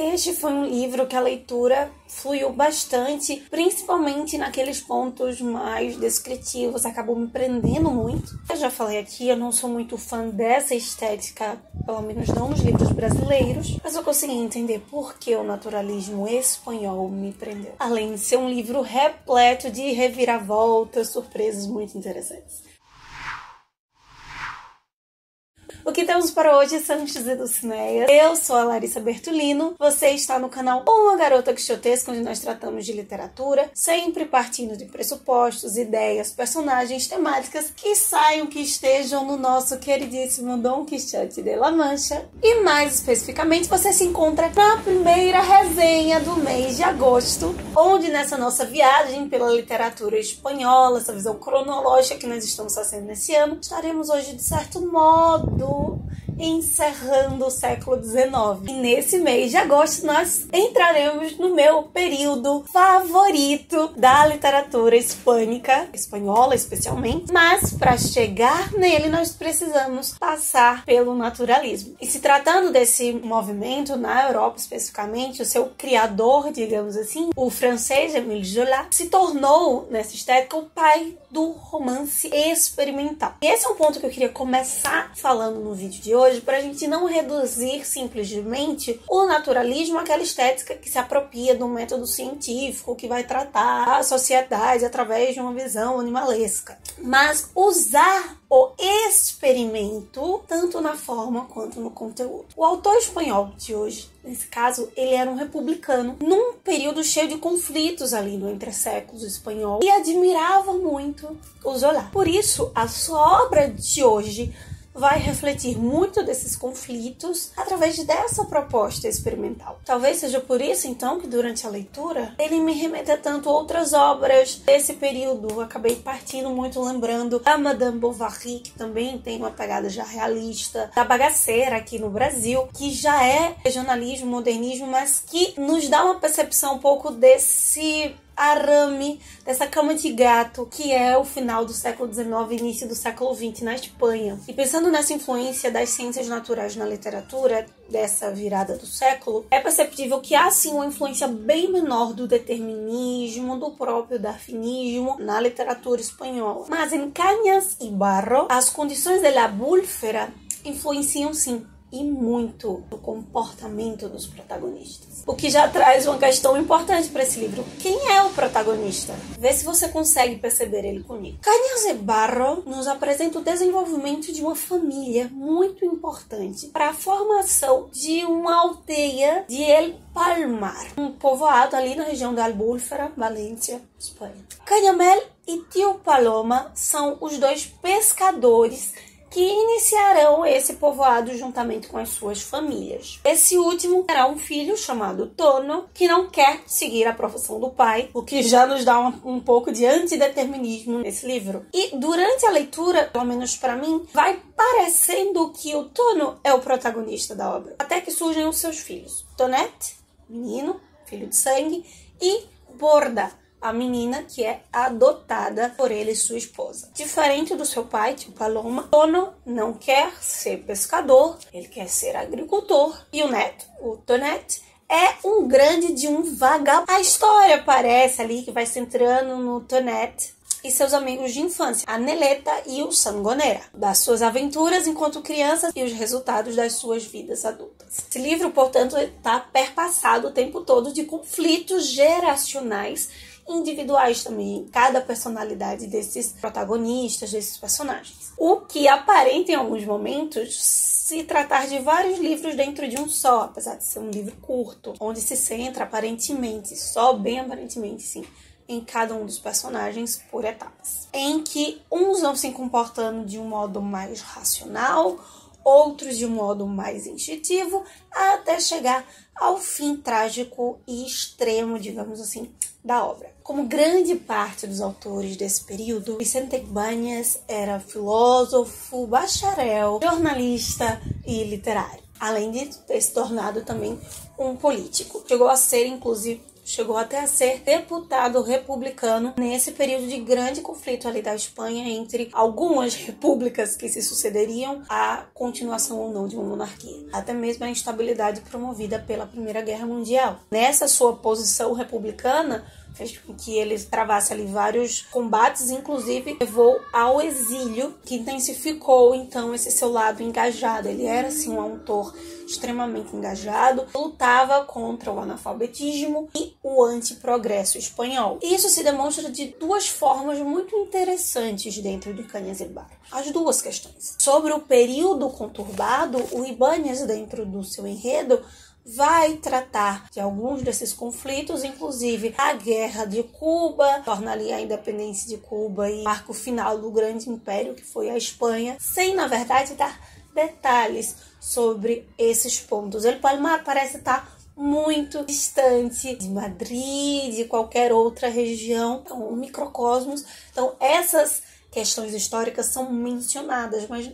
este foi um livro que a leitura fluiu bastante, principalmente naqueles pontos mais descritivos, acabou me prendendo muito. Eu já falei aqui, eu não sou muito fã dessa estética, pelo menos não nos livros brasileiros, mas eu consegui entender por que o naturalismo espanhol me prendeu. Além de ser um livro repleto de reviravoltas, surpresas muito interessantes. O que temos para hoje, Sanches e Dulcineias? Eu sou a Larissa Bertolino, você está no canal Uma Garota Quixotesca, onde nós tratamos de literatura, sempre partindo de pressupostos, ideias, personagens, temáticas que saiam, que estejam no nosso queridíssimo Dom Quixote de La Mancha. E mais especificamente, você se encontra na primeira resenha do mês de agosto, onde nessa nossa viagem pela literatura espanhola, essa visão cronológica que nós estamos fazendo nesse ano, estaremos hoje, de certo modo, encerrando o século XIX. E nesse mês de agosto nós entraremos no meu período favorito da literatura hispânica, espanhola especialmente, mas para chegar nele nós precisamos passar pelo naturalismo. E se tratando desse movimento na Europa especificamente, o seu criador, digamos assim, o francês Émile Zola, se tornou nessa estética o pai do romance experimental. E esse é um ponto que eu queria começar falando no vídeo de hoje, para a gente não reduzir simplesmente o naturalismo àquela estética que se apropria do método científico, que vai tratar a sociedade através de uma visão animalesca, mas usar o experimento tanto na forma quanto no conteúdo. O autor espanhol de hoje, nesse caso, ele era um republicano num período cheio de conflitos ali no entre-séculos espanhol e admirava muito o Zola. Por isso, a sua obra de hoje vai refletir muito desses conflitos através dessa proposta experimental. Talvez seja por isso, então, que durante a leitura ele me remeta tanto a outras obras desse período. Eu acabei partindo muito lembrando da Madame Bovary, que também tem uma pegada já realista, da Bagaceira aqui no Brasil, que já é regionalismo, modernismo, mas que nos dá uma percepção um pouco desse arame, dessa cama de gato que é o final do século XIX e início do século XX na Espanha. E pensando nessa influência das ciências naturais na literatura, dessa virada do século, é perceptível que há sim uma influência bem menor do determinismo, do próprio darwinismo na literatura espanhola. Mas em Cañas e Barro, as condições de la búlfera influenciam sim, e muito, o comportamento dos protagonistas. O que já traz uma questão importante para esse livro. Quem é o protagonista? Vê se você consegue perceber ele comigo. Cañas e Barro nos apresenta o desenvolvimento de uma família muito importante para a formação de uma aldeia de El Palmar, um povoado ali na região da Albúlfera, Valência, Espanha. Cañamel e Tio Paloma são os dois pescadores que iniciarão esse povoado juntamente com as suas famílias. Esse último terá um filho chamado Tono, que não quer seguir a profissão do pai, o que já nos dá um pouco de antideterminismo nesse livro. E durante a leitura, pelo menos para mim, vai parecendo que o Tono é o protagonista da obra, até que surgem os seus filhos. Tonete, menino, filho de sangue, e Borda, a menina que é adotada por ele e sua esposa. Diferente do seu pai, tio Paloma, Tono não quer ser pescador, ele quer ser agricultor. E o neto, o Tonete, é um grande de um vagabundo. A história parece ali que vai centrando no Tonete e seus amigos de infância, a Neleta e o Sangonera, das suas aventuras enquanto crianças e os resultados das suas vidas adultas. Esse livro, portanto, está perpassado o tempo todo de conflitos geracionais individuais também, em cada personalidade desses protagonistas, desses personagens. O que aparenta em alguns momentos se tratar de vários livros dentro de um só, apesar de ser um livro curto, onde se centra aparentemente, só bem aparentemente sim, em cada um dos personagens por etapas. Em que uns vão se comportando de um modo mais racional, outros de um modo mais instintivo, até chegar ao fim trágico e extremo, digamos assim, da obra. Como grande parte dos autores desse período, Vicente Ibáñez era filósofo, bacharel, jornalista e literário, além de ter se tornado também um político. Chegou a ser, inclusive, chegou até a ser deputado republicano nesse período de grande conflito ali da Espanha entre algumas repúblicas que se sucederiam, a continuação ou não de uma monarquia, até mesmo a instabilidade promovida pela Primeira Guerra Mundial. Nessa sua posição republicana, fez com que ele travasse ali vários combates, inclusive levou ao exílio, que intensificou então esse seu lado engajado. Ele era assim um autor extremamente engajado, lutava contra o analfabetismo e o antiprogresso espanhol. E isso se demonstra de duas formas muito interessantes dentro de Cañas y Barro. As duas questões. Sobre o período conturbado, o Ibáñez, dentro do seu enredo, vai tratar de alguns desses conflitos, inclusive a Guerra de Cuba, torna ali a independência de Cuba e marca o final do grande império que foi a Espanha, sem, na verdade, dar detalhes sobre esses pontos. El Palmar parece estar muito distante de Madrid, de qualquer outra região, então, um microcosmos. Então, essas questões históricas são mencionadas, mas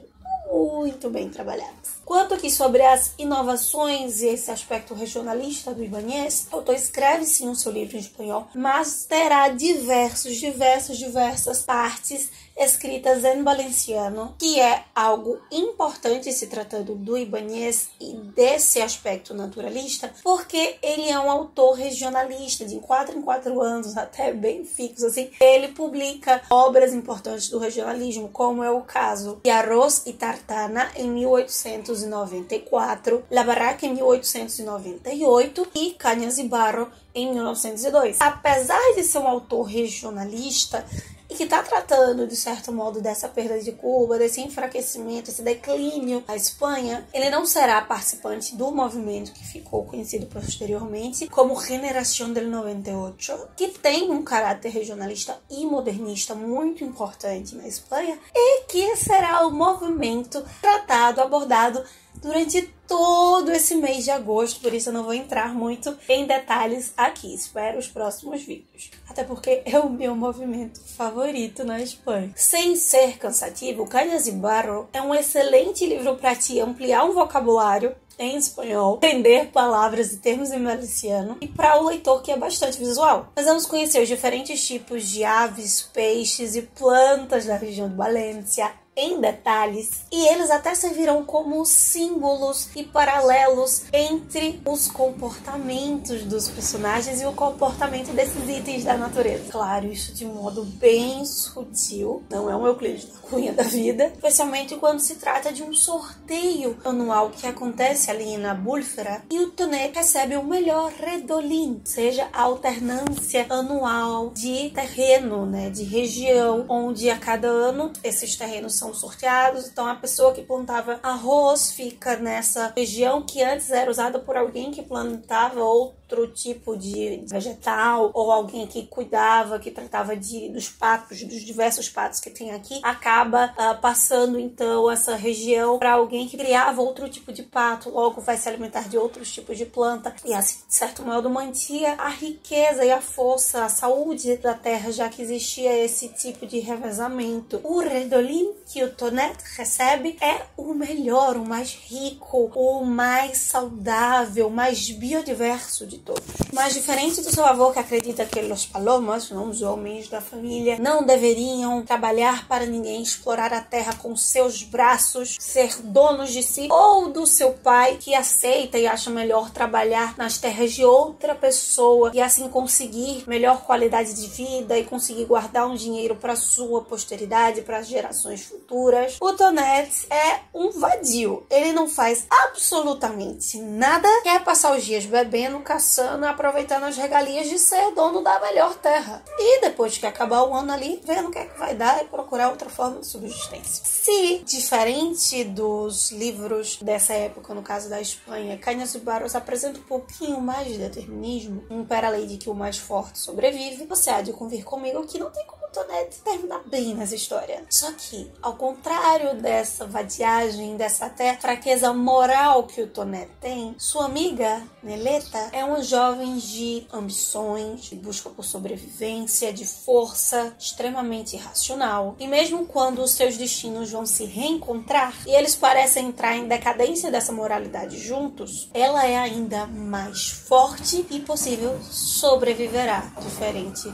muito bem trabalhadas. Quanto aqui sobre as inovações e esse aspecto regionalista do Ibáñez, o autor escreve sim o seu livro em espanhol, mas terá diversas partes escritas em valenciano, que é algo importante se tratando do Ibáñez e desse aspecto naturalista, porque ele é um autor regionalista, de 4 em 4 anos, até bem fixo assim, ele publica obras importantes do regionalismo, como é o caso de Arroz y Tartana, em 1894, La Barraca, em 1898 e Cañas y Barro, em 1902. Apesar de ser um autor regionalista, e que está tratando, de certo modo, dessa perda de Cuba, desse enfraquecimento, esse declínio da Espanha, ele não será participante do movimento que ficou conhecido posteriormente como Generación del 98, que tem um caráter regionalista e modernista muito importante na Espanha, e que será o movimento tratado, abordado durante todo esse mês de agosto, por isso eu não vou entrar muito em detalhes aqui, espero os próximos vídeos. Até porque é o meu movimento favorito na Espanha. Sem ser cansativo, Cañas y Barro é um excelente livro para te ampliar um vocabulário em espanhol, entender palavras e termos em valenciano, e para o leitor que é bastante visual. Nós vamos conhecer os diferentes tipos de aves, peixes e plantas da região de Valência em detalhes, e eles até servirão como símbolos e paralelos entre os comportamentos dos personagens e o comportamento desses itens da natureza. Claro, isso de um modo bem sutil, não é um Euclides da Cunha da vida, especialmente quando se trata de um sorteio anual que acontece ali na Búlfera, e o Tonet recebe o melhor redolín, seja a alternância anual de terreno, né, de região, onde a cada ano esses terrenos são sorteados. Então a pessoa que plantava arroz fica nessa região que antes era usada por alguém que plantava outro tipo de vegetal, ou alguém que cuidava, que tratava dos patos, dos diversos patos que tem aqui, acaba passando então essa região para alguém que criava outro tipo de pato, logo vai se alimentar de outros tipos de planta, e assim, de certo modo, mantinha a riqueza e a força, a saúde da terra, já que existia esse tipo de revezamento. O redolín que o Tonet recebe é o melhor, o mais rico, o mais saudável, o mais biodiverso de todos. Mas diferente do seu avô, que acredita que os palomas, não, os homens da família, não deveriam trabalhar para ninguém, explorar a terra com seus braços, ser donos de si, ou do seu pai, que aceita e acha melhor trabalhar nas terras de outra pessoa e assim conseguir melhor qualidade de vida e conseguir guardar um dinheiro para sua posteridade, para as gerações futuras. O Tonet é um vadio, ele não faz absolutamente nada, quer passar os dias bebendo, caçando, aproveitando as regalias de ser dono da melhor terra. E depois que acabar o ano ali, vendo o que é que vai dar e procurar outra forma de subsistência. Se, diferente dos livros dessa época, no caso da Espanha, Cañas y Barro apresenta um pouquinho mais de determinismo, impera a lei de que o mais forte sobrevive, você há de convir comigo que não tem como Tonet termina bem nessa história. Só que, ao contrário dessa vadiagem, dessa até fraqueza moral que o Tonet tem, sua amiga, Neleta, é uma jovem de ambições, de busca por sobrevivência, de força, extremamente irracional. E mesmo quando os seus destinos vão se reencontrar e eles parecem entrar em decadência dessa moralidade juntos, ela é ainda mais forte e possível sobreviverá, diferente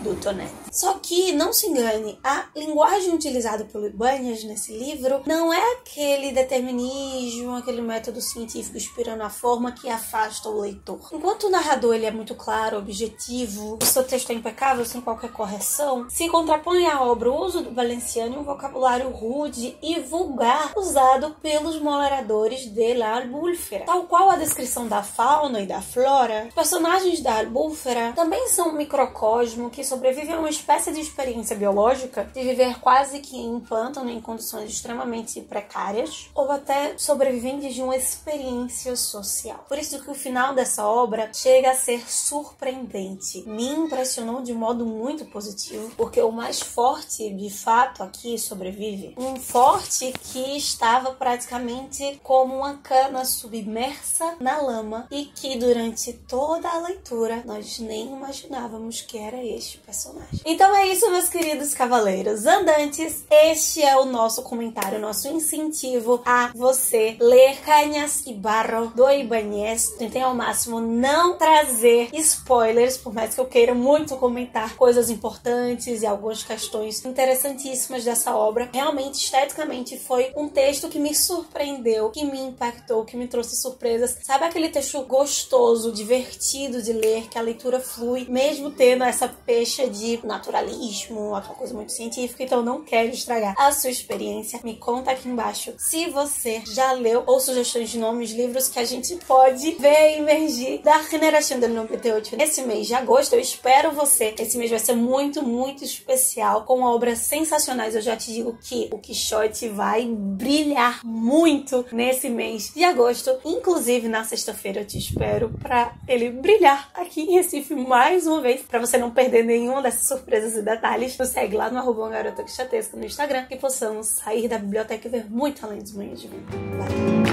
do Tonet. Só que, não se engane, a linguagem utilizada pelo Ibáñez nesse livro não é aquele determinismo, aquele método científico inspirando a forma que afasta o leitor. Enquanto o narrador ele é muito claro, objetivo, o seu texto é impecável, sem qualquer correção, se contrapõe à obra o uso do Valenciano um vocabulário rude e vulgar usado pelos moderadores de La Albúlfera. Tal qual a descrição da fauna e da flora, os personagens da Albúlfera também são um microcosmo que sobrevive a uma espécie de experiência biológica de viver quase que em um pântano em condições extremamente precárias ou até sobreviventes de uma experiência social. Por isso que o final dessa obra chega a ser surpreendente. Me impressionou de modo muito positivo, porque o mais forte, de fato, aqui sobrevive. Um forte que estava praticamente como uma cana submersa na lama e que durante toda a leitura nós nem imaginávamos que era este personagem. Então é isso, meus queridos cavaleiros andantes. Este é o nosso comentário, nosso incentivo a você ler Cañas e Barro do Ibáñez. Tentei ao máximo não trazer spoilers, por mais que eu queira muito comentar coisas importantes e algumas questões interessantíssimas dessa obra. Realmente, esteticamente, foi um texto que me surpreendeu, que me impactou, que me trouxe surpresas. Sabe aquele texto gostoso, divertido de ler, que a leitura flui, mesmo tendo essa pecha de naturalismo, aquela coisa muito científica, então não quero estragar a sua experiência. Me conta aqui embaixo se você já leu ou sugestões de nomes de livros que a gente pode ver e emergir da Generación del 98 nesse mês de agosto. Eu espero você. Esse mês vai ser muito, muito especial, com obras sensacionais. Eu já te digo que o Quixote vai brilhar muito nesse mês de agosto. Inclusive, na sexta-feira eu te espero pra ele brilhar aqui em Recife mais uma vez, pra você não perder nenhuma dessas surpresas e detalhes. Nos segue lá no @garota quixotesca no Instagram, que possamos sair da biblioteca e ver muito além dos manhãs de vinho. Valeu!